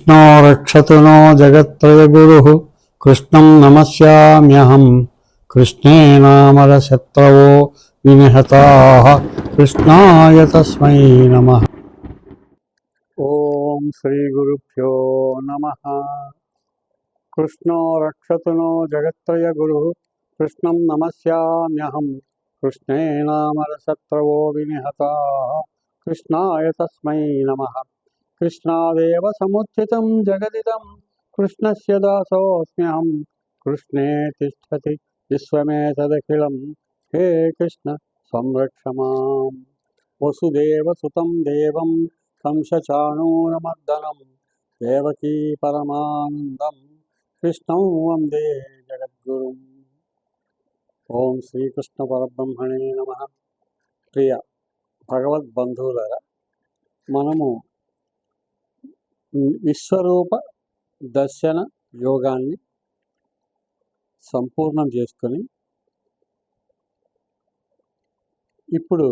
कृष्णो रक्षतु नो जगत्त्रयगुरुः कृष्णं नमस्याम्यहम् कृष्णेनामरशत्रवो विनिहताः कृष्णाय तस्मै नमः। ओम श्री गुरुभ्यो नमः। कृष्णो रक्षतु नो जगत्त्रयगुरुः कृष्णं नमस्याम्यहम् कृष्णेनामरशत्रवो विनिहताः कृष्णाय तस्मै नमः। कृष्णादेव समुत्थितं जगदिदं कृष्णस्य दासोऽस्म्यहं कृष्णे तिष्ठति विश्वमेतदखिलं हे कृष्ण संरक्ष माम्। वसुदेवसुतं देवं कंसचाणूरमर्दनं देवकी परमानन्दं कृष्णं वन्दे जगद्गुरुम्। ओम श्रीकृष्ण परब्रह्मणे नमः। प्रिय భగవద్బంధువులారా, మనము విశ్వరూప దర్శన యోగాన్ని సంపూర్ణం చేసుకొని ఇప్పుడు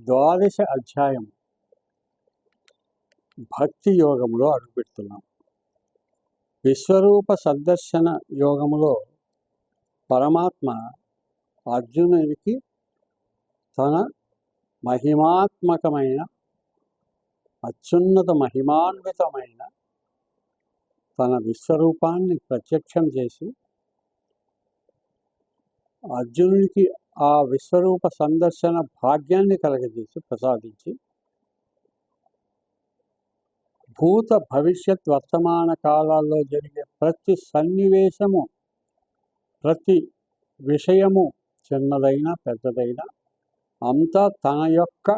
ద్వాదశ అధ్యాయం భక్తి యోగంలో అడుగుపెడుతున్నాం. విశ్వరూప సద్దర్శన యోగములో పరమాత్మ అర్జునునికి తన మహిమాత్మకమైన అత్యున్నత మహిమాన్వితమైన తన విశ్వరూపాన్ని ప్రత్యక్షం చేసి అర్జునునికి ఆ విశ్వరూప సందర్శన భాగ్యాన్ని కలగజేసి ప్రసాదించి భూత భవిష్యత్ వర్తమాన కాలాల్లో జరిగే ప్రతి సన్నివేశము, ప్రతి విషయము, చిన్నదైనా పెద్దదైనా అంతా తన యొక్క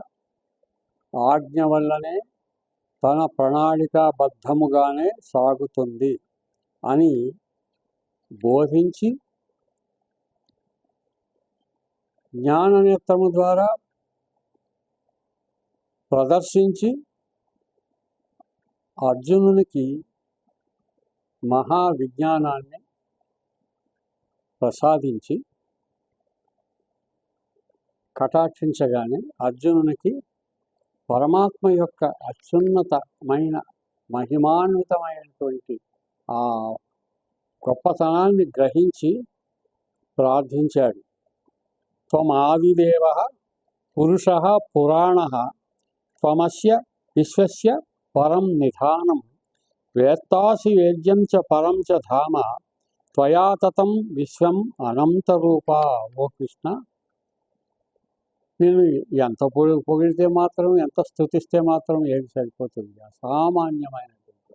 ఆజ్ఞ వల్లనే, తన ప్రణాళికాబద్ధముగానే సాగుతుంది అని బోధించి జ్ఞాననేత్రము ద్వారా ప్రదర్శించి అర్జునునికి మహావిజ్ఞానాన్ని ప్రసాదించి కటాక్షించగానే అర్జునునికి పరమాత్మ యొక్క అత్యున్నతమైన మహిమాన్వితమైనటువంటి ఆ గొప్పతనాన్ని గ్రహించి ప్రార్థించాడు. త్వమాదిదేవ పురుష పురాణ త్వమస్య విశ్వస్య పరం నిధానం వేత్తాసి వేద్యం చ పరం చ ధామ త్వయా తతం విశ్వం అనంతరూప. ఓ కృష్ణ, నేను ఎంత పొగిడితే మాత్రం, ఎంత స్తుతిస్తే మాత్రం ఏది సరిపోతుంది? అసామాన్యమైనటువంటి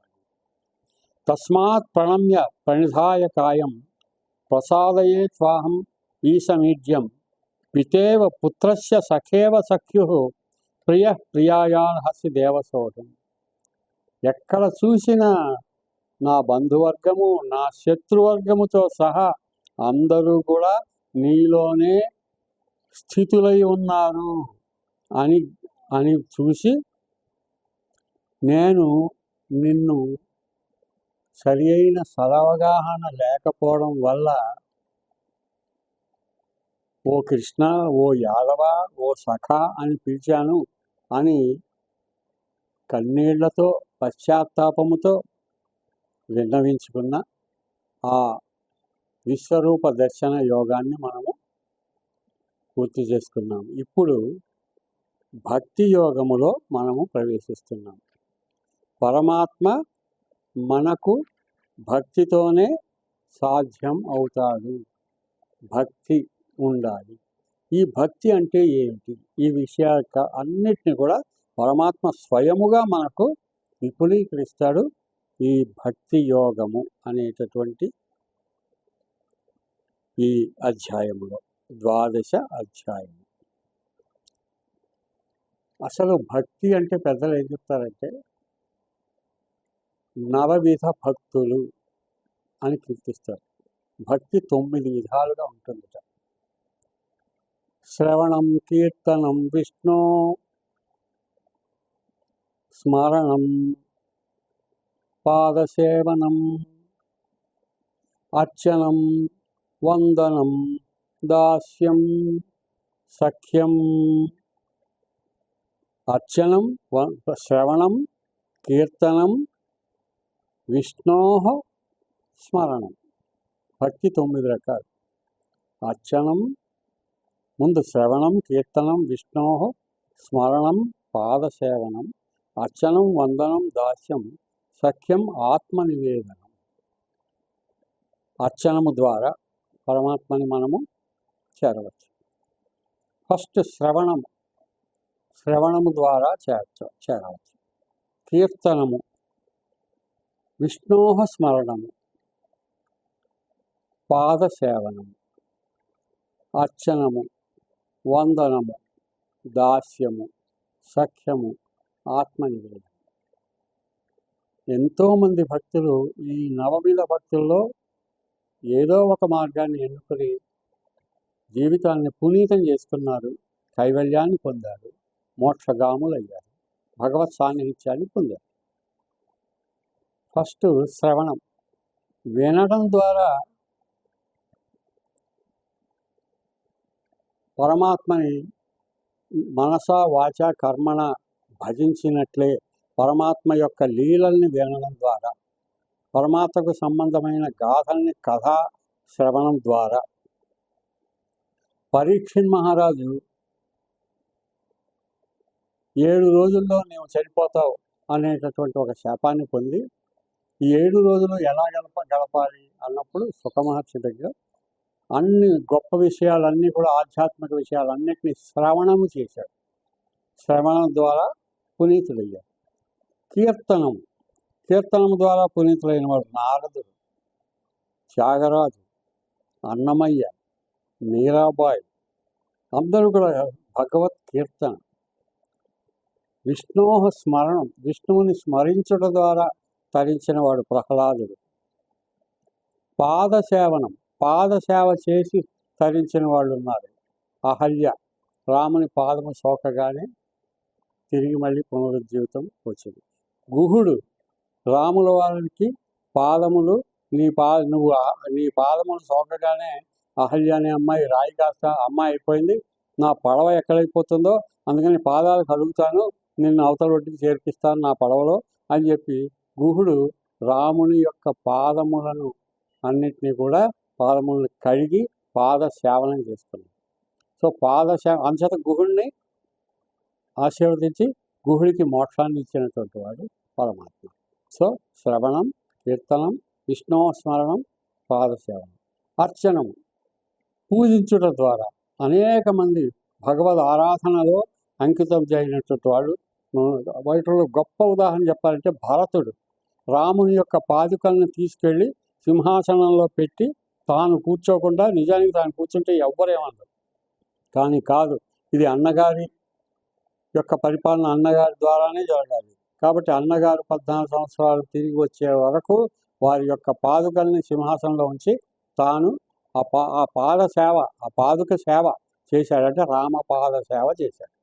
తస్మాత్ ప్రణమ్య ప్రణిధాయ కాయం ప్రసాదయే త్వాహం ఈశమీడ్యం పితేవ పుత్రస్య సఖేవ సఖ్యు ప్రియ ప్రియాయార్హసి దేవసోదం. ఎక్కడ చూసినా నా బంధువర్గము, నా శత్రువర్గముతో సహా అందరూ కూడా నీలోనే స్థితులై ఉన్నారు అని అని చూసి నేను నిన్ను సరి అయిన సదవగాహన లేకపోవడం వల్ల ఓ కృష్ణ, ఓ యాదవ, ఓ సఖ అని పిలిచాను అని కన్నీళ్లతో పశ్చాత్తాపముతో విన్నవించుకున్న ఆ విశ్వరూప దర్శన యోగాన్ని మనము పూర్తి చేసుకున్నాం. ఇప్పుడు భక్తి యోగములో మనము ప్రవేశిస్తున్నాం. పరమాత్మ మనకు భక్తితోనే సాధ్యం అవుతాడు. భక్తి ఉండాలి. ఈ భక్తి అంటే ఏమిటి? ఈ విషయాల అన్నిటిని కూడా పరమాత్మ స్వయముగా మనకు విపులీకరిస్తాడు ఈ భక్తి యోగము అనేటటువంటి ఈ అధ్యాయములో, ద్వాదశ అధ్యాయము. అసలు భక్తి అంటే పెద్దలు ఏం చెప్తారంటే నవవిధ భక్తులు అని కీర్తిస్తారు. భక్తి 9 విధాలుగా ఉంటుందట. శ్రవణం, కీర్తనం, విష్ణు స్మరణం, పాదసేవనం, అర్చనం, వందనం, దాస్యం, సఖ్యం, అర్చనం శ్రవణం కీర్తనం విష్ణోః స్మరణం. భక్తి 9 రకాలు. అర్చనం ముందు శ్రవణం కీర్తనం విష్ణోః స్మరణం పాదసేవనం అర్చనం వందనం దాస్యం సఖ్యం ఆత్మనివేదనం. అర్చనము ద్వారా పరమాత్మని మనము చేరవచ్చు. ఫస్ట్ శ్రవణము ద్వారా చేరవచ్చు. కీర్తనము, విష్ణోః స్మరణము, పాదసేవనము, అర్చనము, వందనము, దాస్యము, సఖ్యము, ఆత్మనివేదన. ఎంతోమంది భక్తులు ఈ నవవిధ భక్తుల్లో ఏదో ఒక మార్గాన్ని ఎన్నుకొని జీవితాన్ని పునీతం చేసుకున్నారు, కైవల్యాన్ని పొందారు, మోక్షగాములయ్యారు, భగవత్ సాన్నిహిత్యాన్ని పొందారు. ఫస్ట్ శ్రవణం, వినడం ద్వారా పరమాత్మని మనస వాచ కర్మణ భజించినట్లే పరమాత్మ యొక్క లీలల్ని వినడం ద్వారా, పరమాత్మకు సంబంధమైన గాథల్ని కథా శ్రవణం ద్వారా. పరీక్షిత్ మహారాజు 7 రోజుల్లో నీవు చనిపోతావు అనేటటువంటి ఒక శాపాన్ని పొంది ఈ 7 రోజులు ఎలా గడపాలి అన్నప్పుడు సుఖమహర్షి దగ్గర అన్ని గొప్ప విషయాలన్నీ కూడా ఆధ్యాత్మిక విషయాలన్నిటినీ శ్రవణము చేశాడు. శ్రవణం ద్వారా పునీతుడయ్యాడు. కీర్తనం ద్వారా పునీతులైన వాడు నారదుడు, త్యాగరాజు, అన్నమయ్య, మీరాబాయి అందరూ కూడా భగవత్ కీర్తన. విష్ణోః స్మరణం, విష్ణువుని స్మరించుట ద్వారా తరించిన వాడు ప్రహ్లాదుడు. పాదసేవ చేసి తరించిన వాళ్ళు ఉన్నారు. అహల్య రాముని పాదము సోకగానే తిరిగి మళ్ళీ పునరుజ్జీవితం వచ్చింది. గుహుడు రాముల వారికి పాదములు నీ పాదములు సోకగానే అహల్య అనే అమ్మాయి రాయి కాస్త అమ్మాయి అయిపోయింది, నా పడవ ఎక్కడైపోతుందో అందుకని పాదాలు కడుగుతాను, నిన్ను అవతల ఒడ్డుకి చేర్పిస్తాను నా పడవలో అని చెప్పి గుహుడు రాముని యొక్క పాదములను అన్నిటినీ కూడా పాదములను కడిగి పాదసేవనం చేసుకున్నాడు. సో అంచేత గుహుడిని ఆశీర్వదించి గుహుడికి మోక్షాన్ని ఇచ్చినటువంటి వాడు పరమాత్మ. సో శ్రవణం, కీర్తనం, విష్ణు స్మరణం, పాదసేవనం. అర్చనము, పూజించుట ద్వారా అనేక మంది భగవద్ ఆరాధనలో అంకితం చేయనటువంటి వాడు. వాటిలో గొప్ప ఉదాహరణ చెప్పాలంటే భరతుడు రాముని యొక్క పాదుకలను తీసుకెళ్ళి సింహాసనంలో పెట్టి తాను కూర్చోకుండా, నిజానికి తాను కూర్చుంటే ఎవ్వరేమన్నారు, కానీ కాదు, ఇది అన్నగారి యొక్క పరిపాలన అన్నగారి ద్వారానే జరగాలి కాబట్టి అన్నగారు 14 సంవత్సరాలు తిరిగి వచ్చే వరకు వారి యొక్క పాదుకల్ని సింహాసనంలో ఉంచి తాను ఆ పాదుక సేవ చేశాడంటే రామపాద సేవ చేశాడు.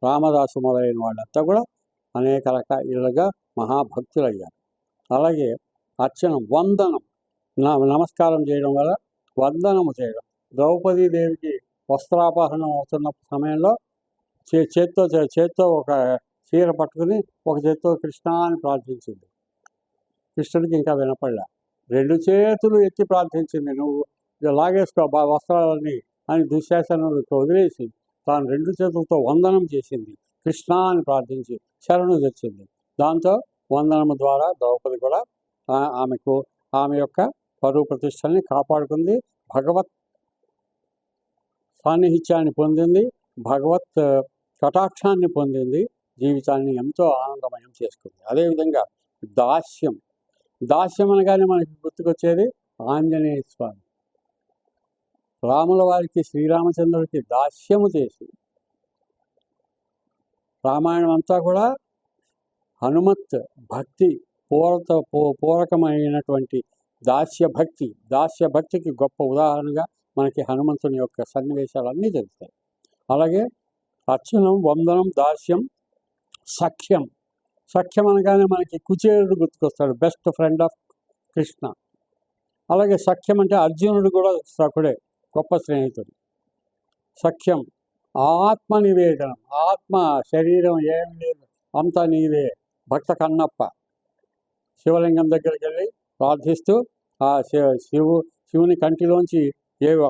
రామదాసు మొదలైన వాళ్ళంతా కూడా అనేక రకాలుగా మహాభక్తులయ్యారు. అలాగే అర్చనం, వందనం, నమస్కారం చేయడం వల్ల వందనము చేయడం. ద్రౌపదీదేవికి వస్త్రాపహరణం అవుతున్న సమయంలో చేత్తో ఒక చీర పట్టుకుని ఒక చేత్తో కృష్ణ అని ప్రార్థించింది. కృష్ణుడికి ఇంకా వినపడలే. 2 చేతులు ఎత్తి ప్రార్థించింది, నువ్వు లాగేసుకో వస్త్రాలని అని దుశ్శాసనుడికి వదిలేసి తాను 2 చేతులతో వందనం చేసింది, కృష్ణ అని ప్రార్థించి శరణు తెచ్చింది. దాంతో వందనము ద్వారా ద్రౌపది కూడా ఆమె యొక్క పరువు ప్రతిష్టల్ని కాపాడుకుంది, భగవత్ సాన్నిహిత్యాన్ని పొందింది, భగవత్ కటాక్షాన్ని పొందింది, జీవితాన్ని ఎంతో ఆనందమయం చేసుకుంది. అదేవిధంగా దాస్యం అనగానే మనకి గుర్తుకొచ్చేది ఆంజనేయ స్వామి. రాముల వారికి శ్రీరామచంద్రుడికి దాస్యము చేసి రామాయణం అంతా కూడా హనుమత్ భక్తి పూరకమైనటువంటి దాస్య భక్తికి గొప్ప ఉదాహరణగా మనకి హనుమంతుని యొక్క సన్నివేశాలన్నీ తెలుస్తాయి. అలాగే అర్చనం, వందనం, దాస్యం, సఖ్యం అనగానే మనకి కుచేరుడు గుర్తుకొస్తాడు, బెస్ట్ ఫ్రెండ్ ఆఫ్ కృష్ణ. అలాగే సఖ్యం అంటే అర్జునుడు కూడా సఖుడే, గొప్ప స్నేహితుడు. సఖ్యం ఆత్మ నివేదనం, ఆత్మ శరీరం ఏం లేదు, అంతా నీవే. భక్త కన్నప్ప శివలింగం దగ్గరికి వెళ్ళి ప్రార్థిస్తూ ఆ శివుని కంటిలోంచి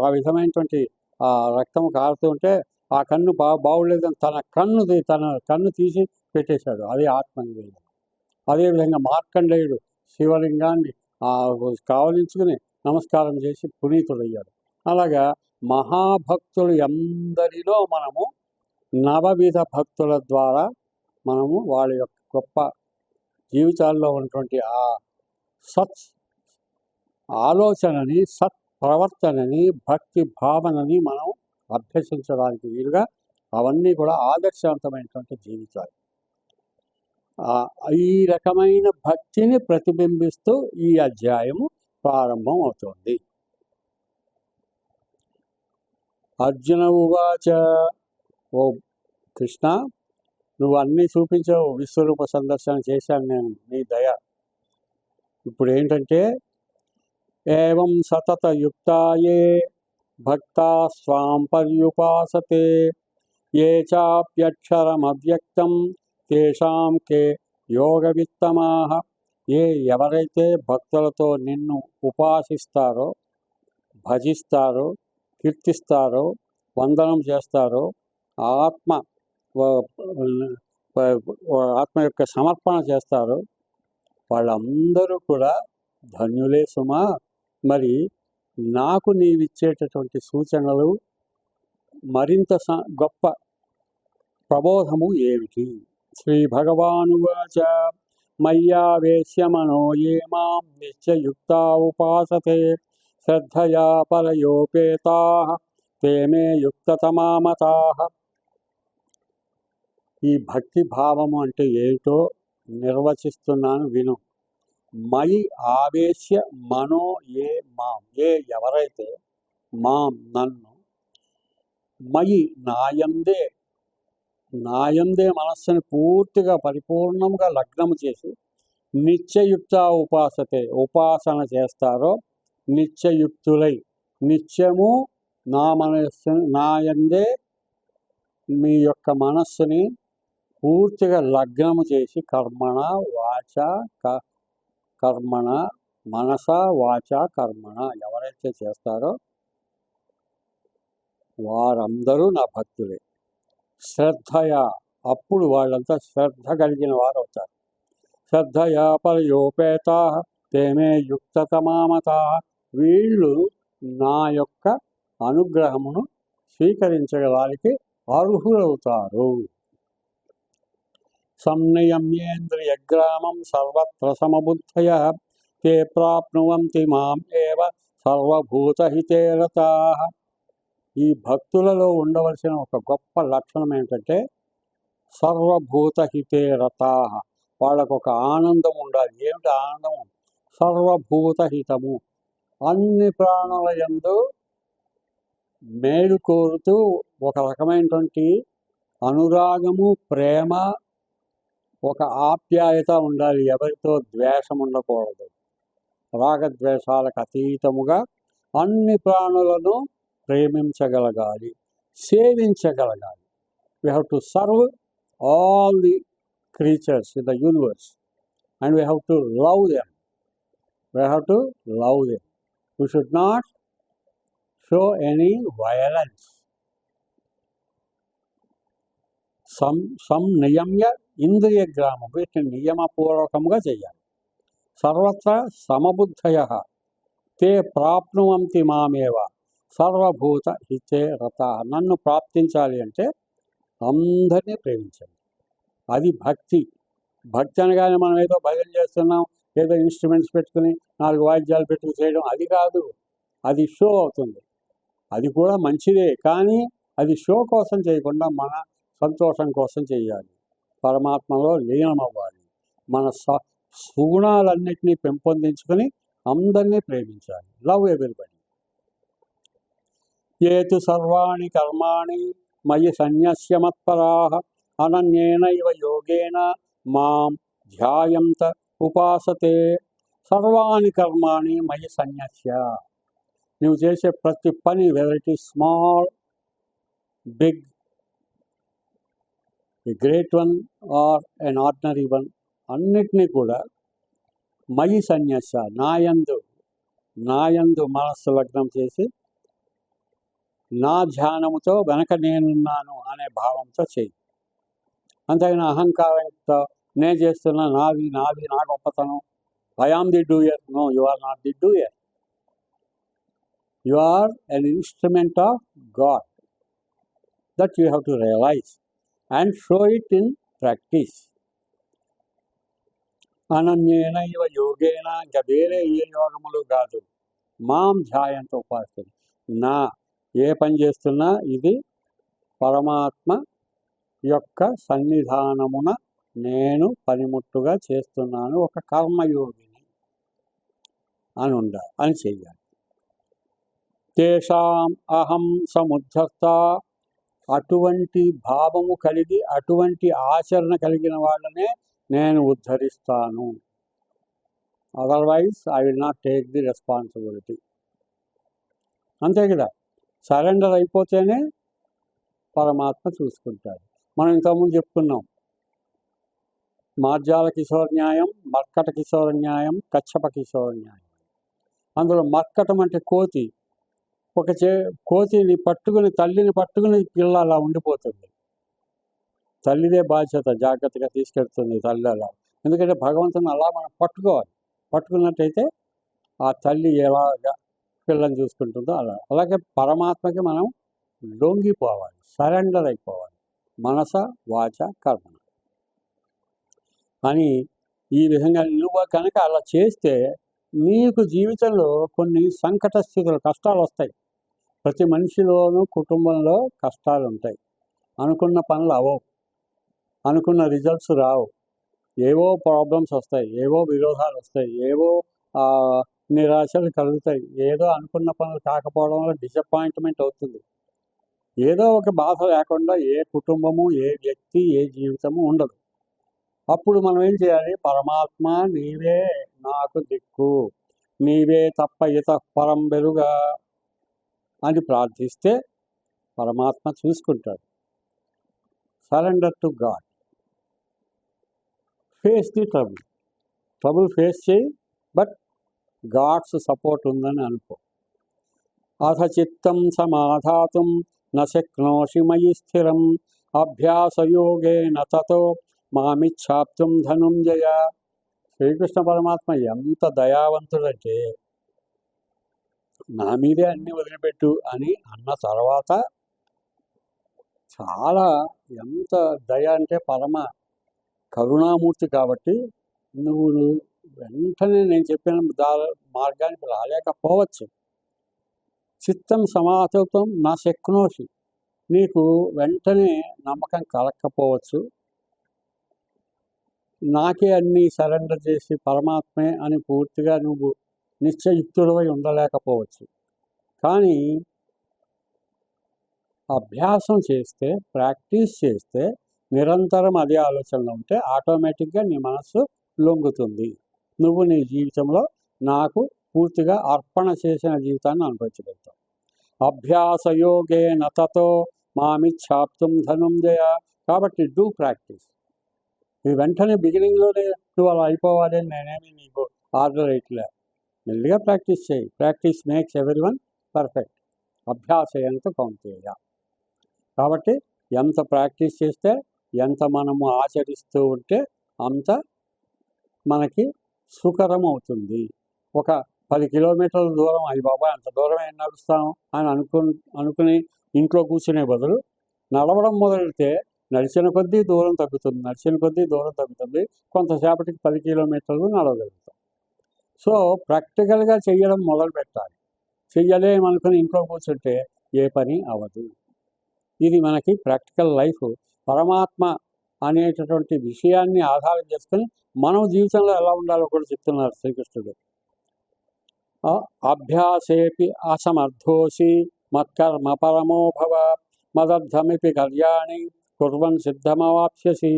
ఆ విధమైనటువంటి ఆ రక్తం కారుతూ ఉంటే ఆ కన్ను బాగులేదని తన కన్ను తీసి పెట్టేశాడు. అది ఆత్మ నివేదన. అదేవిధంగా మార్కండేయుడు శివలింగాన్ని కావలించుకుని నమస్కారం చేసి పునీతుడయ్యాడు. అలాగా మహాభక్తులు ఎందరిలో మనము నవవిధ భక్తుల ద్వారా మనము వాళ్ళ యొక్క గొప్ప జీవితాల్లో ఉన్నటువంటి ఆ సత్ ఆలోచనని, సత్ ప్రవర్తనని, భక్తి భావనని మనం అభ్యసించడానికి వీలుగా అవన్నీ కూడా ఆదర్శవంతమైనటువంటి జీవితాలు. ఈ రకమైన భక్తిని ప్రతిబింబిస్తూ ఈ అధ్యాయము ప్రారంభం అవుతుంది. అర్జున ఉవాచ, ఓ కృష్ణ, నువ్వు అన్నీ చూపించావు, విశ్వరూప సందర్శన చేశాను నేను, నీ దయ. ఇప్పుడు ఏంటంటే, ఏవం సతత యుక్తాయే భక్తా స్వాం పర్యుపాసతే ఏ చాప్యక్షరమవ్యక్తం తేషాం కే యోగవిత్తమాహ. ఎవరైతే భక్తులతో నిన్ను ఉపాసిస్తారో, భజిస్తారో, కీర్తిస్తారో, వందనం చేస్తారో, ఆత్మ యొక్క సమర్పణ చేస్తారో వాళ్ళందరూ కూడా ధన్యులే సుమా. మరి నాకు నీవిచ్చేటటువంటి సూచనలు, మరింత గొప్ప ప్రబోధము ఏమిటి? శ్రీ భగవానువాచ, మయ్యావేశ్య మనో ఏ మాం నిత్యయుక్తా ఉపాసతే శ్రద్ధయా పరయోపేతాః తే మే యుక్తతమా మతాః. ఈ భక్తి భావము అంటే ఏమిటో నిర్వచిస్తున్నాను, విను. మయి ఆవేశ్య మనో ఏ మాం, ఎవరైతే మాం నన్ను, మయి నాయందే మనస్సుని పూర్తిగా పరిపూర్ణంగా లగ్నము చేసి నిత్యయుక్త ఉపాసన చేస్తారో, నిత్యయుక్తులై నిత్యము నాయందే మీ యొక్క మనస్సుని పూర్తిగా లగ్నము చేసి మనస వాచ కర్మణ ఎవరైతే చేస్తారో వారందరూ నా భక్తులే. శ్రద్ధయా, అప్పుడు వాళ్ళంతా శ్రద్ధ కలిగిన వారు అవుతారు. శ్రద్ధయా పరయోపేతాః తే మే యుక్తతమా మతాః. వీళ్ళు నా యొక్క అనుగ్రహమును స్వీకరించగలానికి అర్హులవుతారు. సంనియమ్యేంద్రియగ్రామం సర్వత్ర సమబుద్ధయః తే ప్రాప్నువంతి మాం ఏవ సర్వభూతహితే రతాః. ఈ భక్తులలో ఉండవలసిన ఒక గొప్ప లక్షణం ఏంటంటే సర్వభూతహితే రతాః. వాళ్ళకు ఒక ఆనందం ఉండాలి. ఏమిటి ఆనందము? సర్వభూతహితము, అన్ని ప్రాణుల యందు మేలు కోరుతూ ఒక రకమైనటువంటి అనురాగము, ప్రేమ, ఒక ఆప్యాయత ఉండాలి. ఎవరితో ద్వేషం ఉండకూడదు. రాగద్వేషాలకు అతీతముగా అన్ని ప్రాణులను ప్రేమించగలగాలి, సేవించగలగాలి. We have to serve all the creatures in the universe and we have to love them. We should not show any violence. సంనియమ్య ఇంద్రియ గ్రామం, వీటిని నియమపూర్వకంగా చేయాలి. సర్వత్ర సమబుద్ధయః తే ప్రాప్నువంతి మామేవ సర్వభూత హితే రతాః. నన్ను ప్రాప్తించాలి అంటే అందరినీ ప్రేమించండి. అది భక్తి. భక్తి అనగానే మనం ఏదో భజన చేస్తున్నాం, ఏదో ఇన్స్ట్రుమెంట్స్ పెట్టుకుని 4 వాయిద్యాలు పెట్టుకుని చేయడం, అది కాదు. అది షో అవుతుంది. అది కూడా మంచిదే, కానీ అది షో కోసం చేయకుండా మన సంతోషం కోసం చేయాలి. పరమాత్మలో లీనమవ్వాలి. మన సుగుణాలన్నిటినీ పెంపొందించుకొని అందరినీ ప్రేమించాలి. Love everybody. ఏతు సర్వాణి కర్మాణి మయి సన్యస్య మత్పరాః అనన్యేనైవ యోగేన మాం ధ్యాయంత ఉపాసతే. సర్వాణి కర్మాణి మయి సన్యస్య. నువ్వు చేసే ప్రతి పని, whether it is small, big, a great one or an ordinary one, అన్నిటినీ కూడా మయి సన్యాస, నాయందు మనస్సు లగ్నం చేసి నా ధ్యానముతో వెనక నేనున్నాను అనే భావంతో చేయి. అంతేగాని అహంకారంతో నేను చేస్తున్నా, నాది నా గొప్పతనం, I am the doer. No, you are not the doer. You are an instrument of God. That you have to realise and show it in practice. అనన్యేన ఇవ యోగేన, ఇంకా వేరే ఏ యోగములు కాదు, మాం ధ్యాయంతో ఉపాసన. నా ఏ పని చేస్తున్నా ఇది పరమాత్మ యొక్క సన్నిధానమున నేను పనిముట్టుగా చేస్తున్నాను, ఒక కర్మయోగిని అని చెయ్యాలి. తేషాం అహం సముద్ధర్త, అటువంటి భావము కలిగి అటువంటి ఆచరణ కలిగిన వాళ్ళనే నేను ఉద్ధరిస్తాను. Otherwise I will not take the responsibility. అంతే కదా, సరెండర్ అయిపోతేనే పరమాత్మ చూసుకుంటాడు. మనం ఇంతకుముందు చెప్పుకున్నాం, మార్జాల కిశోర న్యాయం, మర్కట కిశోర న్యాయం, కచ్చప కిశోర న్యాయం. అందులో మర్కటం అంటే కోతి. కోతిని పట్టుకుని, తల్లిని పట్టుకుని పిల్ల అలా ఉండిపోతుంది. తల్లిదే బాధ్యత, జాగ్రత్తగా తీసుకెళ్తుంది తల్లి అలా. ఎందుకంటే భగవంతుని అలా మనం పట్టుకోవాలి. పట్టుకున్నట్టయితే ఆ తల్లి ఎలాగా పిల్లని చూసుకుంటుందో అలా. అలాగే పరమాత్మకి మనం లొంగిపోవాలి, సరెండర్ అయిపోవాలి, మనస వాచ కర్మ అని. ఈ విధంగా నువ్వు కనుక అలా చేస్తే నీకు జీవితంలో కొన్ని సంకట స్థితులు, కష్టాలు వస్తాయి. ప్రతి మనిషిలోనూ కుటుంబంలో కష్టాలు ఉంటాయి. అనుకున్న పనులు అవ్వవు, అనుకున్న రిజల్ట్స్ రావు, ఏవో ప్రాబ్లమ్స్ వస్తాయి, ఏవో విరోధాలు వస్తాయి, ఏవో నిరాశలు కలుగుతాయి. ఏదో అనుకున్న పనులు కాకపోవడం వల్ల డిసప్పాయింట్మెంట్ అవుతుంది. ఏదో ఒక బాధ లేకుండా ఏ కుటుంబము, ఏ వ్యక్తి, ఏ జీవితము ఉండదు. అప్పుడు మనం ఏం చేయాలి? పరమాత్మ నీవే నాకు దిక్కు, నీవే తప్ప ఇతః పరం వెలుగా అని ప్రార్థిస్తే పరమాత్మ చూసుకుంటాడు. Surrender to God. Face the trouble face చేయి, బట్ గాడ్స్ సపోర్ట్ ఉందని అనుకో. అథ చిత్తం సమాధాతుం న శక్నోషి మయి స్థిరం, అభ్యాసయోగేన తతో మామిచ్ఛాప్తుం ధనుంజయ. శ్రీకృష్ణ పరమాత్మ ఎంత దయావంతుడంటే, నా మీదే అన్ని వదిలిపెట్టు అని అన్న తర్వాత చాలా ఎంత దయ అంటే పరమ కరుణామూర్తి. కాబట్టి నువ్వు వెంటనే నేను చెప్పిన మార్గానికి రాలేకపోవచ్చు. చిత్తం సమాధౌతం నా శక్నోషి, నీకు వెంటనే నమ్మకం కలగకపోవచ్చు. నాకే అన్నీ సరెండర్ చేసి పరమాత్మే అని పూర్తిగా నువ్వు నిశ్చయుక్తుడవై ఉండలేకపోవచ్చు. కానీ అభ్యాసం చేస్తే, ప్రాక్టీస్ చేస్తే, నిరంతరం అదే ఆలోచనలో ఉంటే ఆటోమేటిక్గా నీ మనస్సు లొంగుతుంది. నువ్వు నీ జీవితంలో నాకు పూర్తిగా అర్పణ చేసిన జీవితాన్ని అనుభవించగలుగుతావు. అభ్యాసయోగేన తతో మామిచ్ఛాప్తుం ధనుంజయ. కాబట్టి డూ ప్రాక్టీస్. ఇది వెంటనే బిగినింగ్లోనే నువ్వు అలా అయిపోవాలి అని నేనేమి నీకు ఆర్డర్ వేయట్లే. మెల్లిగా ప్రాక్టీస్ చేయి. Practice makes everyone perfect. అభ్యాసయంతో కౌంతేయ. కాబట్టి ఎంత ప్రాక్టీస్ చేస్తే, ఎంత మనము ఆచరిస్తూ ఉంటే అంత మనకి సుకరం అవుతుంది. ఒక 10 కిలోమీటర్ల దూరం, అయ్యి బాబా అంత దూరం ఏం నడుస్తాం అని అనుకుని ఇంట్లో కూర్చునే బదులు నడవడం మొదలెడితే నడిచిన కొద్దీ దూరం తగ్గుతుంది. కొంతసేపటికి 10 కిలోమీటర్లు నడవగలుగుతాం. సో ప్రాక్టికల్గా చెయ్యడం మొదలు పెట్టాలి. చెయ్యలేమనుకుని ఇంట్లో కూర్చుంటే ఏ పని అవ్వదు. ఇది మనకి ప్రాక్టికల్ లైఫ్. పరమాత్మ అనేటటువంటి విషయాన్ని ఆధారం చేసుకుని మనం జీవితంలో ఎలా ఉండాలో కూడా చెప్తున్నారు శ్రీకృష్ణుడు. అభ్యాసేపి అసమర్థోసి మత్కర్మ పరమో భవ, మదర్థమిపి కళ్యాణి కుర్వన్ సిద్ధమవాప్స్యసి.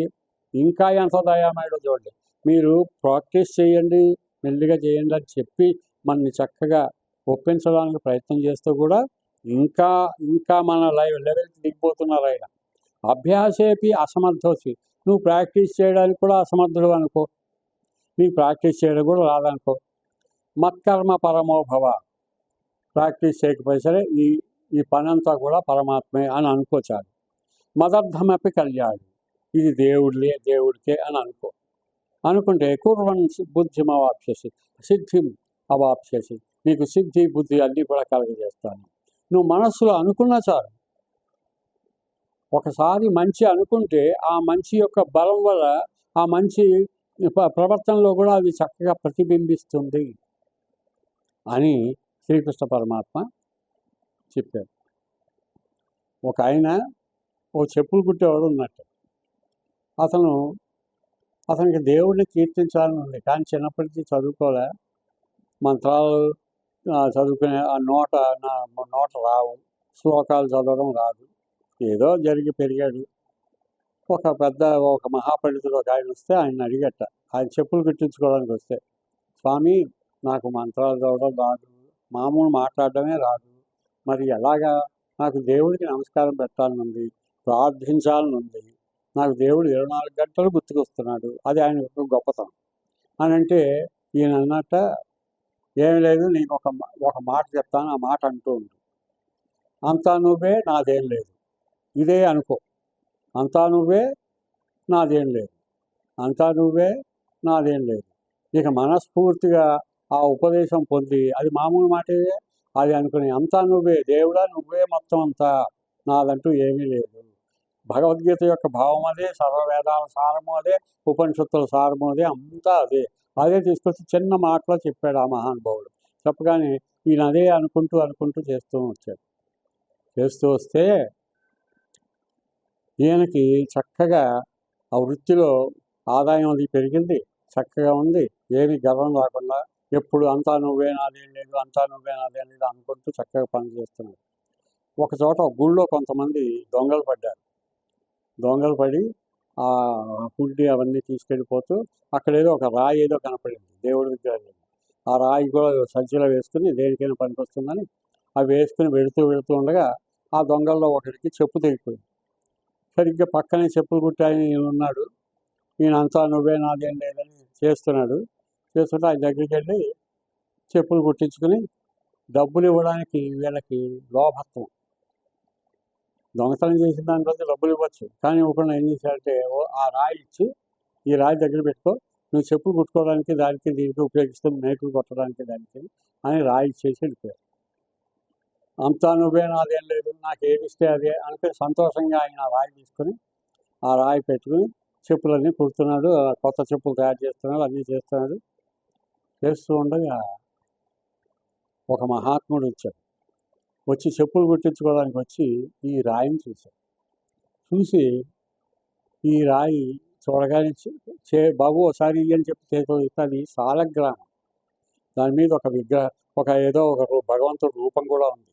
ఇంకా ఎంత దయామయుడో చూడండి. మీరు ప్రాక్టీస్ చేయండి, మెల్లిగా చేయండి అని చెప్పి మనని చక్కగా ఒప్పించడానికి ప్రయత్నం చేస్తూ కూడా ఇంకా మన లెవెల్కి దిగిపోతున్నారు ఆయన. అభ్యాసేపి అసమర్థోసి, నువ్వు ప్రాక్టీస్ చేయడానికి కూడా అసమర్థుడు అనుకో, నీకు ప్రాక్టీస్ చేయడం కూడా రాదనుకో. మత్కర్మ పరమోభవ, ప్రాక్టీస్ చేయకపోయి సరే ఈ పని అంతా కూడా పరమాత్మే అని అనుకోచాలి. మదర్థమపి కళ్యాణి, ఇది దేవుడికే అని అనుకుంటే కుర్వన్ బుద్ధిం అవాప్స్యసి, సిద్ధిం అవాప్స్యసి, నీకు సిద్ధి బుద్ధి అన్నీ కూడా కలుగజేస్తాను. నువ్వు మనస్సులో అనుకున్నా చాలు. ఒకసారి మంచి అనుకుంటే ఆ మంచి యొక్క బలం వల్ల ఆ మంచి ప్రవర్తనలో కూడా అది చక్కగా ప్రతిబింబిస్తుంది అని శ్రీకృష్ణ పరమాత్మ చెప్పారు. ఒక ఆయన ఓ చెప్పులు కుట్టేవాడు ఉన్నట్టు. అతనికి దేవుడిని కీర్తించాలని ఉంది, కానీ చిన్నప్పటి నుంచి చదువుకోలే, మంత్రాలు చదువుకునే ఆ నోట రావు, శ్లోకాలు చదవడం రాదు, ఏదో జరిగి పెరిగాడు. ఒక మహాపండితుడు ఒక ఆయన వస్తే ఆయన అడిగట, ఆయన చెప్పులు కుట్టించుకోవడానికి వస్తే, స్వామి నాకు మంత్రాలు చదవడం రాదు, మామూలు మాట్లాడడమే రాదు, మరి ఎలాగా, నాకు దేవుడికి నమస్కారం పెట్టాలని ఉంది, ప్రార్థించాలని ఉంది, నాకు దేవుడు 24 గంటలు గుర్తుకొస్తున్నాడు, అది ఆయన యొక్క గొప్పతనం అని అంటే, ఈయన అన్నట్ట, ఏమి లేదు, నీకు ఒక మాట చెప్తాను, ఆ మాట అంటూ ఉండు. అంతా నువ్వే, నాదేం లేదు, ఇదే అనుకో. అంతా నువ్వే, నాదేం లేదు, అంతా నువ్వే, నాదేం లేదు. ఇక మనస్ఫూర్తిగా ఆ ఉపదేశం పొంది, అది మామూలు మాటే, అది అనుకుని అంతా నువ్వే, దేవుడా నువ్వే మొత్తం అంతా, నాదంటూ ఏమీ లేదు. భగవద్గీత యొక్క భావం అదే, సర్వవేదాల సారము అదే, ఉపనిషత్తుల సారము అదే, అంతా అదే తీసుకొచ్చి చిన్న మాటలో చెప్పాడు ఆ మహానుభావుడు. చెప్పగానే ఈయన అదే అనుకుంటూ చేస్తూ వస్తే ఈయనకి చక్కగా ఆ వృత్తిలో ఆదాయం అది పెరిగింది, చక్కగా ఉంది, ఏమి గర్వం రాకుండా ఎప్పుడు అంతా నువ్వే నాదేం లేదు, అంతా నువ్వే నాదేం లేదు అనుకుంటూ చక్కగా పని చేస్తున్నాడు. ఒక చోట గుళ్ళో కొంతమంది దొంగలు పడి ఆ హుడ్డి అవన్నీ తీసుకెళ్ళిపోతూ అక్కడ ఏదో ఒక రాయి ఏదో కనపడింది, దేవుడి విగ్రహం. ఆ రాయి కూడా సంచిలో వేసుకుని దేనికైనా పనికొస్తుందని అవి వేసుకుని వెళుతూ ఉండగా ఆ దొంగల్లో ఒకరికి చెప్పు తెగిపోయింది. సరిగ్గా పక్కనే చెప్పులు కుట్టి ఆయన ఉన్నాడు. ఈయన అంతా నువ్వే నాదేం లేదని చేస్తుంటే ఆయన దగ్గరికి వెళ్ళి చెప్పులు కుట్టించుకుని డబ్బులు ఇవ్వడానికి వీళ్ళకి లోభత్వం. దొంగతనం చేసిన దానికోసం డబ్బులు ఇవ్వచ్చు, కానీ ఇవ్వకుండా ఏం చేశారంటే, ఆ రాయి ఇచ్చి, ఈ రాయి దగ్గర పెట్టుకో, నువ్వు చెప్పులు కుట్టుకోవడానికి దానికి దీనికి ఉపయోగిస్తుంది, మేకులు కొట్టడానికి దానికి అని రాయి ఇచ్చేసి వెళ్ళిపోయారు. అంతా నువ్వే నాదేం లేదు, నాకు ఏమిస్తే అదే అనుకుని సంతోషంగా ఆయన రాయి తీసుకుని ఆ రాయి పెట్టుకుని చెప్పులన్నీ కుడుతున్నాడు, కొత్త చెప్పులు తయారు చేస్తున్నాడు, అన్నీ చేస్తున్నాడు. చేస్తూ ఉండగా ఒక మహాత్ముడు వచ్చి చెప్పులు కుట్టించుకోవడానికి వచ్చి ఈ రాయిని చూసి ఈ రాయి చూడగానే బాబు ఒకసారి అని చెప్పి చేతులు ఇస్తే అది సాలగ్రామం. దాని మీద ఒక ఏదో ఒక భగవంతుడు రూపం కూడా ఉంది.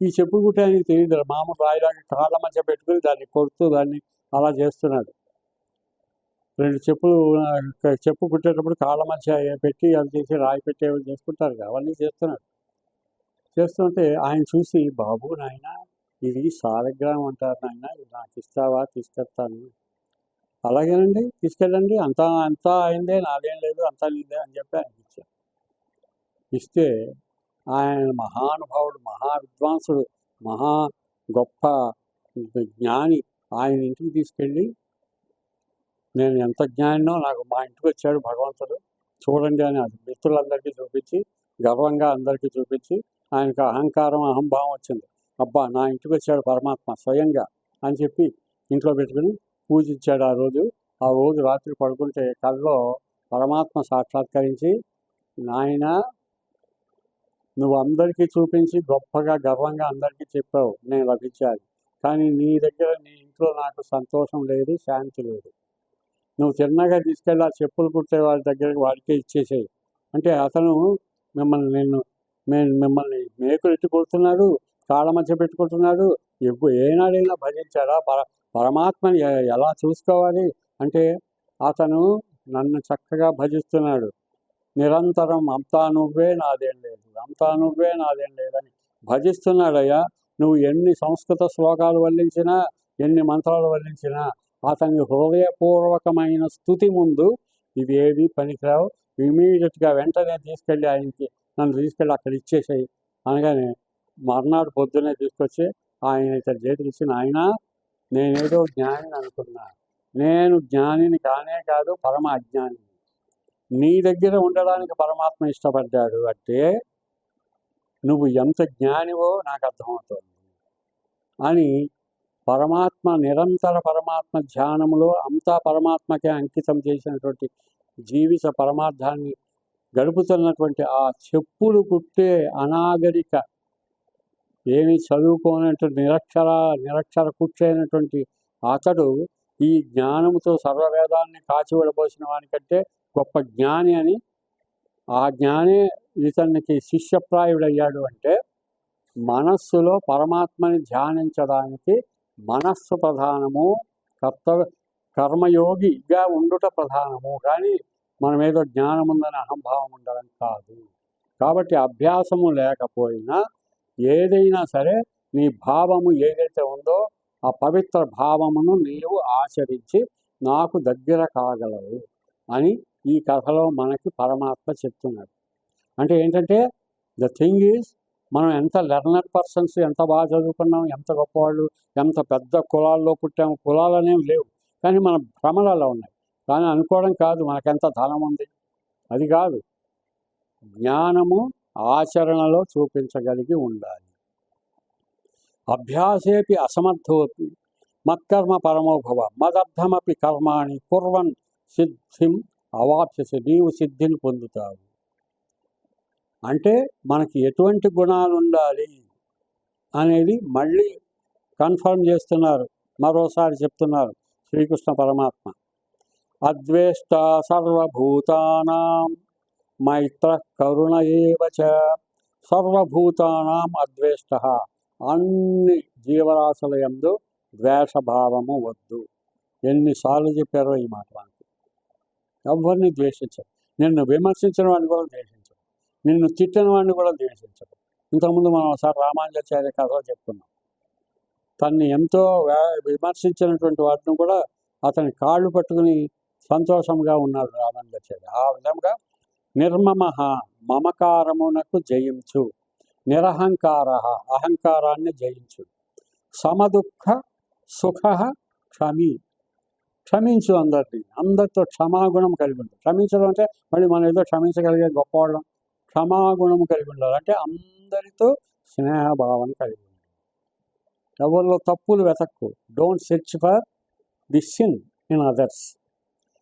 ఈ చెప్పులు కుట్టడానికి తెలియదు, మామూలు రాయిలాగా కాళ్ళ మధ్య పెట్టుకుని దాన్ని కొడుతూ దాన్ని అలా చేస్తున్నాడు. 2 చెప్పు కుట్టేటప్పుడు కాళ్ళ మధ్య పెట్టి అవి చేసి రాయి పెట్టేవి చేసుకుంటారు, అవన్నీ చేస్తుంటే ఆయన చూసి, బాబు నాయన ఇది సాలగ్రామం అంటారు నాయన, ఇది నాకు ఇస్తావా, తీసుకెళ్తాను. అలాగేనండి తీసుకెళ్ళండి, అంతా అయిందే, నాదేం లేదు, అంతా నీదే అని చెప్పి ఆయన ఇస్తే ఆయన మహానుభావుడు, మహా విద్వాంసుడు, మహా గొప్ప జ్ఞాని, ఆయన ఇంటికి తీసుకెళ్ళి, నేను ఎంత జ్ఞానినో, నాకు మా ఇంటికి వచ్చాడు భగవంతుడు చూడండి అని అది మిత్రులందరికీ చూపించి, గర్వంగా అందరికీ చూపించి, ఆయనకు అహంభావం వచ్చింది. అబ్బా నా ఇంటికి వచ్చాడు పరమాత్మ స్వయంగా అని చెప్పి ఇంట్లో పెట్టుకుని పూజించాడు. ఆ రోజు రాత్రి పడుకుంటే కల్లో పరమాత్మ సాక్షాత్కరించి, నాయన నువ్వు అందరికీ చూపించి గొప్పగా గర్వంగా అందరికీ చెప్పావు నేను లభించాలి, కానీ నీ ఇంట్లో నాకు సంతోషం లేదు, శాంతి లేదు. నువ్వు చిన్నగా తీసుకెళ్ళి ఆ చెప్పులు కుట్టే వాళ్ళ దగ్గరికి వాడికే ఇచ్చేసేయి అంటే, అతను మిమ్మల్ని మేకులు ఎత్తి కొడుతున్నాడు, కాళ్ళ మధ్య పెట్టుకుంటున్నాడు, ఏనాడైనా భజించాడా? పరమాత్మని ఎలా చూసుకోవాలి అంటే, అతను నన్ను చక్కగా భజిస్తున్నాడు, నిరంతరం అంతా నువ్వే నాదేం లేదు, అంతా నువ్వే నాదేం లేదని భజిస్తున్నాడయ్యా. నువ్వు ఎన్ని సంస్కృత శ్లోకాలు వల్లించినా, ఎన్ని మంత్రాలు వర్ణించినా అతని హృదయపూర్వకమైన స్థుతి ముందు ఇవేవి పనికిరావు. ఇమీడియట్గా వెంటనే తీసుకెళ్ళి ఆయనకి నన్ను తీసుకెళ్ళి అక్కడ ఇచ్చేసాయి అనగానే మర్నాడు పొద్దున్నే తీసుకొచ్చి ఆయన ఇతని చేతికి ఇచ్చిన, ఆయన నేనేదో జ్ఞానిని అనుకున్నా, నేను జ్ఞానిని కానే కాదు, పరమ అజ్ఞాని. నీ దగ్గర ఉండడానికి పరమాత్మ ఇష్టపడ్డాడు అంటే నువ్వు ఎంత జ్ఞానివో నాకు అర్థమవుతుంది అని పరమాత్మ నిరంతర పరమాత్మ ధ్యానములో అంతా పరమాత్మకే అంకితం చేసినటువంటి జీవిత పరమార్థాన్ని గడుపుతున్నటువంటి ఆ చెప్పులు కుట్టే అనాగరిక ఏమి చదువుకోనటువంటి నిరక్షర కుట్టైనటువంటి అతడు ఈ జ్ఞానముతో సర్వవేదాన్ని కాచివడబోసిన వానికంటే గొప్ప జ్ఞాని అని, ఆ జ్ఞానే ఇతనికి శిష్యప్రాయుడయ్యాడు అంటే మనస్సులో పరమాత్మని ధ్యానించడానికి మనస్సు ప్రధానము, కర్మయోగిగా ఉండుట ప్రధానము, కానీ మనం ఏదో జ్ఞానం ఉందని అహంభావం ఉండడం కాదు. కాబట్టి అభ్యాసము లేకపోయినా ఏదైనా సరే నీ భావము ఏదైతే ఉందో ఆ పవిత్ర భావమును నీవు ఆచరించి నాకు దగ్గర కాగలవు అని ఈ కథలో మనకి పరమాత్మ చెప్తున్నాడు. అంటే ఏంటంటే ద థింగ్ ఈజ్, మనం ఎంత లెర్నర్ పర్సన్స్, ఎంత బాగా చదువుకున్నాం, ఎంత గొప్పవాళ్ళు, ఎంత పెద్ద కులాల్లో పుట్టాము, కులాలు అనేవి లేవు, కానీ మన భ్రమలు అలా ఉన్నాయి. కానీ అనుకోవడం కాదు మనకెంత ధనం ఉంది, అది కాదు. జ్ఞానము ఆచరణలో చూపించగలిగి ఉండాలి. అభ్యాసేపి అసమర్థోపి మత్కర్మ పరమోభవ మదర్థమపి కర్మాణి కుర్వన్ సిద్ధిం అవాప్యసి, నీవు సిద్ధిని పొందుతావు. అంటే మనకి ఎటువంటి గుణాలు ఉండాలి అనేది మళ్ళీ కన్ఫర్మ్ చేస్తున్నారు, మరోసారి చెప్తున్నారు శ్రీకృష్ణ పరమాత్మ. అద్వేష్ట సర్వభూతానాం మైత్ర కరుణ ఏవ చ. సర్వభూతానాం అద్వేష్ట, అన్ని జీవరాశుల యందు ద్వేషభావము వద్దు. ఎన్నిసార్లు చెప్పారో ఈ మాట మనకి. ఎవరిని ద్వేషించరు, నిన్ను విమర్శించిన వాడిని కూడా ద్వేషించరు, నిన్ను తిట్టిన వాడిని కూడా ద్వేషించరు. ఇంతకుముందు మనం ఒకసారి రామానుజాచార్య కథలో చెప్పుకున్నాం. తన్ని ఎంతో విమర్శించినటువంటి వాటిని కూడా అతని కాళ్ళు పట్టుకుని సంతోషంగా ఉన్నాడు రామానుజాచార్య. ఆ విధంగా నిర్మమ మమకారమునకు జయించు, నిరహంకార అహంకారాన్ని జయించు, సమదుఃఖ సుఖ క్షమి, క్షమించు అందరితో క్షమాగుణం కలిగి ఉండాలి. క్షమించడం అంటే మళ్ళీ మనం ఏదో క్షమించగలిగే గొప్పవాళ్ళం, క్షమాగుణం కలిగి ఉండాలి. అంటే అందరితో స్నేహభావం కలిగి ఉండాలి. ఎవరిలో తప్పులు వెతక్కు, don't search for the sin in others.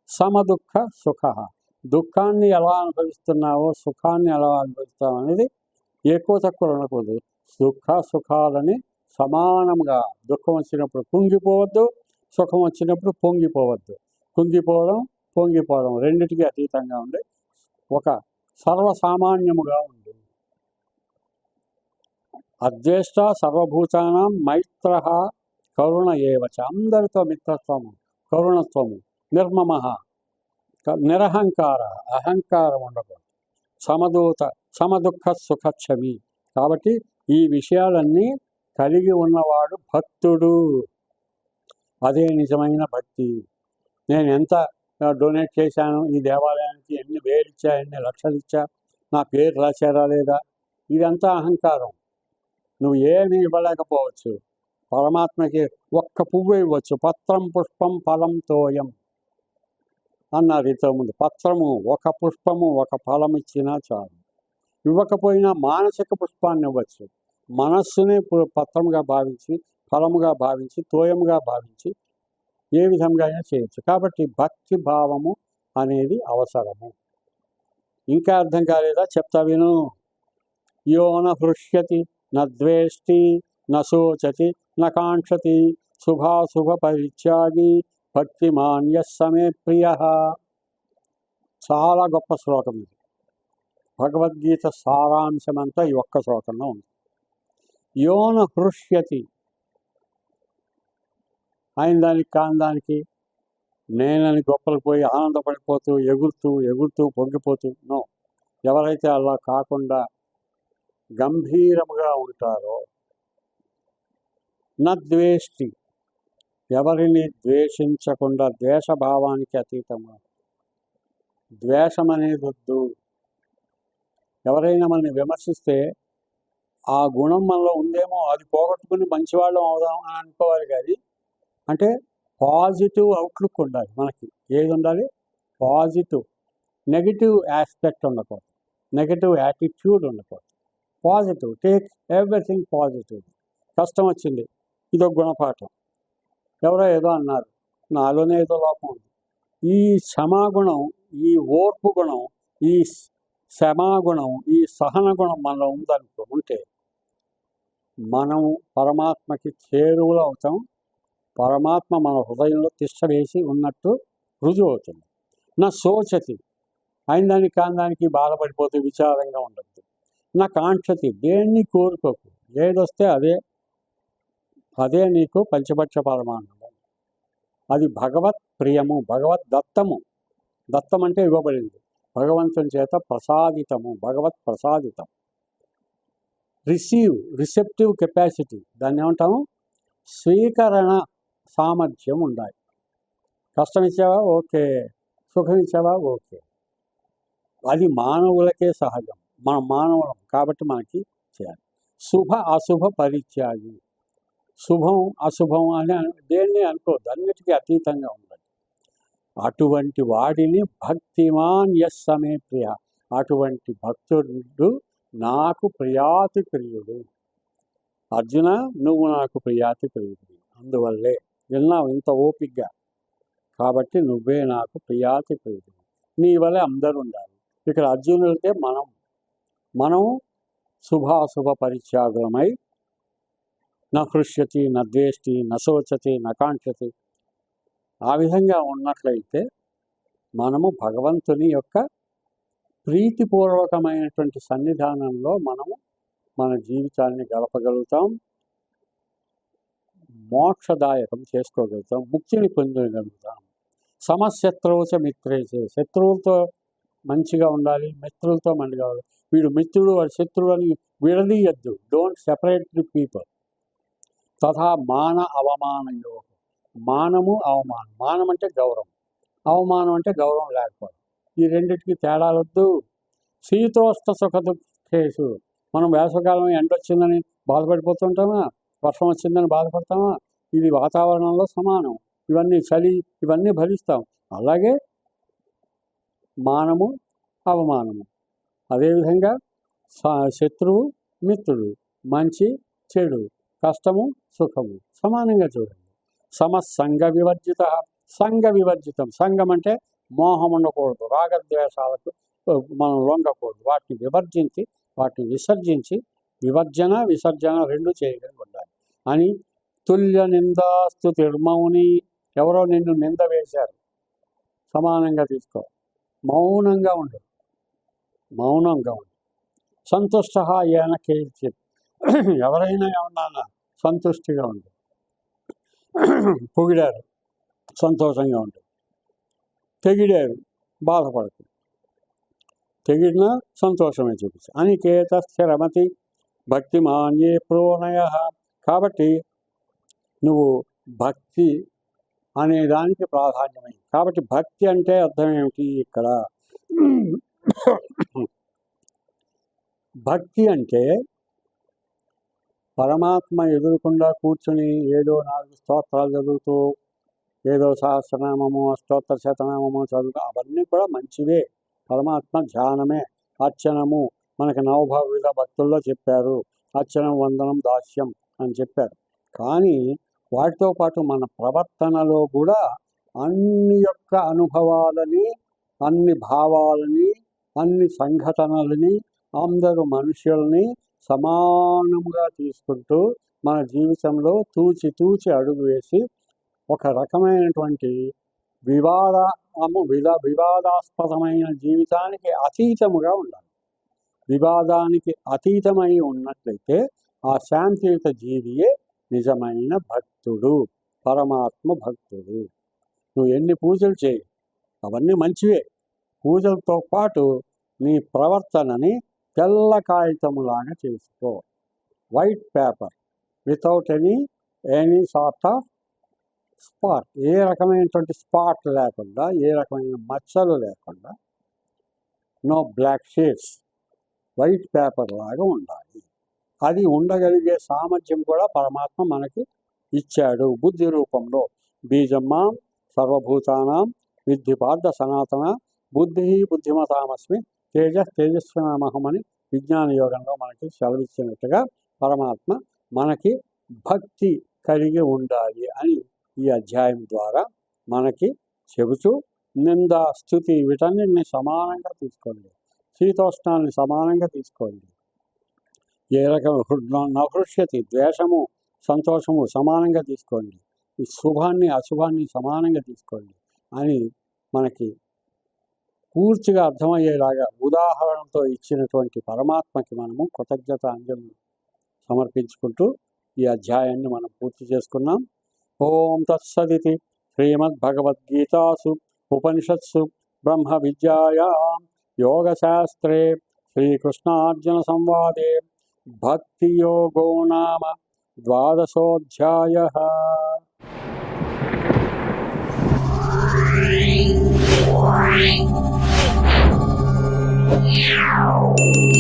సమదుఃఖ సుఖ, దుఃఖాన్ని ఎలా అనుభవిస్తున్నావో సుఖాన్ని ఎలా అనుభవిస్తావు అనేది ఎక్కువ తక్కువ ఉండకూడదు. సుఖాలని సమానంగా, దుఃఖం వచ్చినప్పుడు కుంగిపోవద్దు, సుఖం వచ్చినప్పుడు పొంగిపోవద్దు. కుంగిపోవడం పొంగిపోవడం రెండిటికి అతీతంగా ఉండి ఒక సర్వసామాన్యముగా ఉంది. అద్వేష్ట సర్వభూతానాం మైత్ర కరుణ ఏవచ, అందరితో మిత్రత్వము, కరుణత్వము, నిర్మమ, నిరహంకార, అహంకారం ఉండకూడదు, సమదుఃఖ సుఖక్షమి. కాబట్టి ఈ విషయాలన్నీ కలిగి ఉన్నవాడు భక్తుడు. అదే నిజమైన భక్తి. నేను ఎంత డొనేట్ చేశాను ఈ దేవాలయానికి, ఎన్ని వేలు ఇచ్చా, ఎన్ని లక్షలు ఇచ్చా, నా పేరు రాశారా లేదా, ఇదంతా అహంకారం. నువ్వు ఏమీ ఇవ్వలేకపోవచ్చు, పరమాత్మకి ఒక్క పువ్వు ఇవ్వచ్చు. పత్రం పుష్పం ఫలం తోయం అన్నారు ఇంతకుముందు. పత్రము, ఒక పుష్పము, ఒక ఫలం ఇచ్చినా చాలు. ఇవ్వకపోయినా మానసిక పుష్పాన్ని ఇవ్వచ్చు. మనస్సునే పత్రముగా భావించి, ఫలముగా భావించి, తోయముగా భావించి ఏ విధంగా అయినా చేయొచ్చు. కాబట్టి భక్తి భావము అనేది అవసరము. ఇంకా అర్థం కాలేదా? చెప్తా విను. యోన హృష్యతి నద్వేష్టి నశోచతి నకాంక్షతి శుభాశుభ పరిత్యాగి భక్తిమాన్య సమే ప్రియ. చాలా గొప్ప శ్లోకం ఇది. భగవద్గీత సారాంశమంతా ఈ ఒక్క శ్లోకంలో ఉంది. యోన హృష్యతి, ఆయన దానికి కాని దానికి నేనని గొప్పలు పోయి ఆనందపడిపోతూ ఎగురుతూ పొంగిపోతూ నో. ఎవరైతే అలా కాకుండా గంభీరముగా ఉంటారో, నద్వేష్టి, ఎవరిని ద్వేషించకుండా, ద్వేషభావానికి అతీతము. ద్వేషం అనేది వద్దు. ఎవరైనా మనల్ని విమర్శిస్తే ఆ గుణం మనలో ఉందేమో, అది పోగొట్టుకుని మంచివాళ్ళం అవుదాం అని అనుకోవాలి. కానీ అంటే పాజిటివ్ అవుట్లుక్ ఉండాలి మనకి. ఏది ఉండాలి? పాజిటివ్. నెగిటివ్ ఆస్పెక్ట్ ఉండకూడదు, నెగిటివ్ యాటిట్యూడ్ ఉండకూడదు. Positive, take everything positive. కష్టం వచ్చింది, ఇదొక గుణపాఠం. ఎవరో ఏదో అన్నారు, నాలోనే ఏదో లోపం ఉంది. ఈ క్షమాగుణం, ఈ ఓర్పు గుణం, ఈ క్షమాగుణం, ఈ సహన గుణం మనలో ఉంటే మనం పరమాత్మకి చేరువలు అవుతాం. పరమాత్మ మన హృదయంలో తిష్ట వేసి ఉన్నట్టు రుజువు అవుతుంది. నా శోచతి, అయిన దానికి కాని దానికి బాధపడిపోతే విచారంగా ఉండద్దు. నా కాంక్షతి, దేన్ని కోరుకోకు, ఏదొస్తే అదే నీకు పంచపక్ష పరమానందం. అది భగవత్ ప్రియము, భగవద్ దత్తము. దత్తం అంటే ఇవ్వబడింది, భగవంతుని చేత ప్రసాదితము, భగవత్ ప్రసాదితం. రిసెప్టివ్ కెపాసిటీ, దాన్ని ఏమంటాము? స్వీకరణ సామర్థ్యం ఉండాలి. కష్టం ఇచ్చావా, ఓకే. సుఖం ఇచ్చావా, ఓకే. అది మానవులకే సహజం, మనం మానవులం కాబట్టి మనకి చేయాలి. శుభ అశుభ పరిత్యాగి, శుభం అశుభం అని దేన్ని అనుకోవద్దు, అన్నిటికీ అతీతంగా ఉండాలి. అటువంటి వాడిని భక్తిమాన్ యస్ సమే ప్రియ, అటువంటి భక్తుడు నాకు ప్రియాతి ప్రియుడు. అర్జున, నువ్వు నాకు ప్రియాతి ప్రియుడు. అందువల్లే విన్నావు ఇంత ఓపికగా, కాబట్టి నువ్వే నాకు ప్రియాతి ప్రియుడు. నీ వల్లే అందరూ ఉండాలి. ఇక్కడ అర్జునుడితే మనం శుభాశుభ పరిత్యాగులమై నా హృష్యతి, నా ద్వేష్టి, నా శోచతి, నా కాంక్షతి, ఆ విధంగా ఉన్నట్లయితే మనము భగవంతుని యొక్క ప్రీతిపూర్వకమైనటువంటి సన్నిధానంలో మనము మన జీవితాన్ని గడపగలుగుతాం, మోక్షదాయకం చేసుకోగలుగుతాం, ముక్తిని పొందగలుగుతాం. సమశత్రువుచ మిత్రేచే, శత్రువులతో మంచిగా ఉండాలి, మిత్రులతో మంచిగా ఉండాలి. వీడు మిత్రుడు, వాడు శత్రువు అని విడదీయద్దు. Don't separate the people. తథా మాన అవమానయో, మానము అవమానం. మానం అంటే గౌరవం, అవమానం అంటే గౌరవం లేకపోవడం. ఈ రెండింటికి తేడాలొద్దు. శీతోష్ణ సుఖ దుఃఖేషు, మనం వేసవకాలం ఎండ వచ్చిందని బాధపడిపోతుంటామా, వర్షం వచ్చిందని బాధపడతామా? ఇది వాతావరణంలో సమానం. ఇవన్నీ చలి, ఇవన్నీ భరిస్తాం. అలాగే మానము అవమానము, అదేవిధంగా శత్రువు మిత్రుడు, మంచి చెడు, కష్టము సుఖము సమానంగా చూడండి. సమసంగ వివర్జిత, సంఘ వివర్జితం. సంఘం అంటే మోహం ఉండకూడదు, రాగద్వేషాలకు మనం లొంగకూడదు. వాటిని వివర్జించి, వాటిని విసర్జించి, విసర్జన రెండు చేయగలిగి ఉండాలి అని. తుల్య నిందాస్తు తిర్మౌని, ఎవరో నిన్ను నింద వేశారు, సమానంగా తీసుకో, మౌనంగా ఉండు. సంతుష్ట ఏన కేచిత్, ఎవరైనా ఏమన్నా సంతుష్టిగా ఉండు. పొగిడారు, సంతోషంగా ఉండు. తెగిడారు, బాధపడకు. తెగిడినా సంతోషమే చూపించు. అనికేత స్థిరమతి భక్తి మాన్యే ప్రోనయ. కాబట్టి నువ్వు భక్తి అనే దానికి ప్రాధాన్యమైంది. కాబట్టి భక్తి అంటే అర్థం ఏమిటి ఇక్కడ? భక్తి అంటే పరమాత్మ ఎదురుకుండా కూర్చొని ఏదో 4 స్తోత్రాలు చదువుతూ, ఏదో సహస్రనామము, అష్టోత్తర శతనామము చదువుతూ, అవన్నీ కూడా మంచివే. పరమాత్మ ధ్యానమే, అర్చనము. మనకి నవభావిత భక్తుల్లో చెప్పారు, అర్చనం, వందనం, దాస్యం అని చెప్పారు. కానీ వాటితో పాటు మన ప్రవర్తనలో కూడా అన్ని యొక్క అనుభవాలని, అన్ని భావాలని, అన్ని సంఘటనలని, అందరూ మనుషుల్ని సమానముగా తీసుకుంటూ మన జీవితంలో తూచి అడుగు వేసి ఒక రకమైనటువంటి వివాదాస్పదమైన జీవితానికి అతీతముగా ఉండాలి. వివాదానికి అతీతమై ఉన్నట్లయితే ఆ శాంతియుత జీవియే నిజమైన భక్తుడు, పరమాత్మ భక్తుడు. నువ్వు ఎన్ని పూజలు చేయి, అవన్నీ మంచివే. పూజలతో పాటు నీ ప్రవర్తనని తెల్ల కాగితములాగా చేసుకో, white paper, without any sort of spot, ఏ రకమైనటువంటి స్పాట్ లేకుండా, ఏ రకమైన మచ్చలు లేకుండా, no black shades, white paper లాగా ఉండాలి. అది ఉండగలిగే సామర్థ్యం కూడా పరమాత్మ మనకి ఇచ్చాడు బుద్ధి రూపంలో. బీజమ్మాం సర్వభూతానాం విద్ధి పార్థ సనాతన బుద్ధి బుద్ధిమతామస్మి తేజస్వినామహమని విజ్ఞాన యోగంలో మనకి సెలవిచ్చినట్టుగా పరమాత్మ మనకి భక్తి కలిగి ఉండాలి అని ఈ అధ్యాయం ద్వారా మనకి చెబుతూ, నింద స్థుతి వీటన్నిటిని సమానంగా తీసుకోండి, శీతోష్ణాన్ని సమానంగా తీసుకోండి, ఏ రకం నహృష్యతి ద్వేషము సంతోషము సమానంగా తీసుకోండి, ఈ శుభాన్ని అశుభాన్ని సమానంగా తీసుకోండి అని మనకి పూర్తిగా అర్థమయ్యేలాగా ఉదాహరణతో ఇచ్చినటువంటి పరమాత్మకి మనము కృతజ్ఞతాంజలి సమర్పించుకుంటూ ఈ అధ్యాయాన్ని మనం పూర్తి చేసుకున్నాం. ఓం తత్సదితి శ్రీమద్భగవద్గీతాసు ఉపనిషత్సు బ్రహ్మ విద్యాయాం యోగశాస్త్రే శ్రీకృష్ణార్జున సంవాదే భక్తి యోగో నామ ద్వాదశోऽధ్యాయః. Wow.